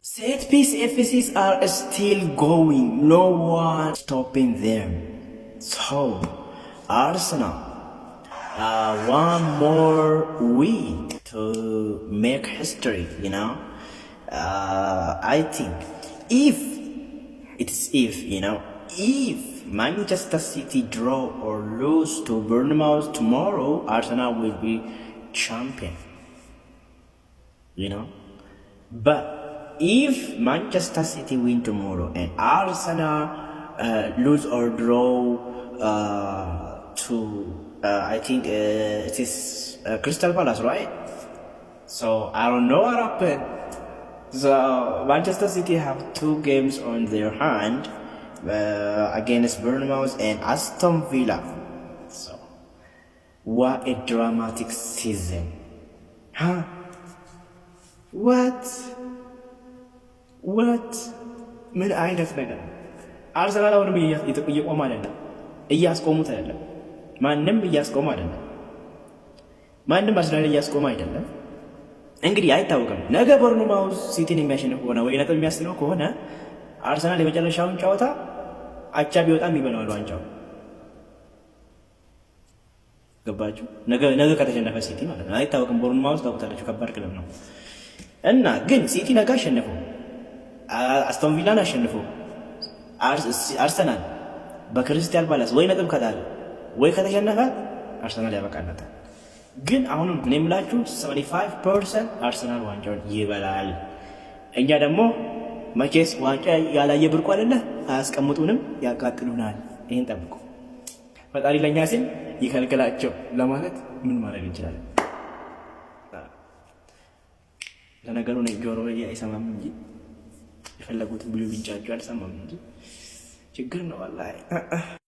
Set piece FCs are still going, no one stopping them. So, Arsenal, one more week to make history, I think if Manchester City draw or lose to Bournemouth tomorrow, Arsenal will be champion, But if Manchester City win tomorrow and Arsenal lose or draw I think it is Crystal Palace, right? So I don't know what happened. So Manchester City have 2 games on their hand against Bournemouth and Aston Villa. So what a dramatic season, huh? What? ምን አይነት ነገር አርሰናል አሁንም እየቆመ አይደለም፣ እያስቆሙት አይደለም። ማንም እያስቆመ አይደለም። ማንም አርሰናል እያስቆመ አይደለም። እንግዲህ አይታወቅም። ነገ ቦርንማውዝ ሲቲን የሚያሸንፍ ከሆነ ወይ ነጥብ የሚያስጥለው ከሆነ አርሰናል የመጨረሻውን ጨዋታ አቻ ቢወጣም ይበላዋል ዋንጫው። ገባችሁ? ነገ ከተሸነፈ ሲቲ ማለት ነው። አይታወቅም። ቦርንማውዝ ታውቁታላችሁ፣ ከባድ ክለብ ነው እና ግን ሲቲ ነገ አሸነፈው፣ አስቶን ቪላን አሸንፈው፣ አርሰናል በክሪስታል ፓላስ ወይ ነጥብ ከጣለ ወይ ከተሸነፈ አርሰናል ያበቃለታል። ግን አሁንም እኔ የምላችሁ 75% አርሰናል ዋንጫውን ይበላል። እኛ ደግሞ መቼስ ዋንጫ ያላየ ብርቁ አይደለ፣ አያስቀምጡንም፣ ያቃጥሉናል። ይሄን ጠብቁ። ፈጣሪ ለኛ ሲል ይከልክላቸው ለማለት ምን ማድረግ እንችላለን? ለነገሩ ነው ጆሮ አይሰማም እንጂ የፈለጉትን ብሉ ቢንጫጩ አልሰማም እንጂ ችግር ነው ወላሂ።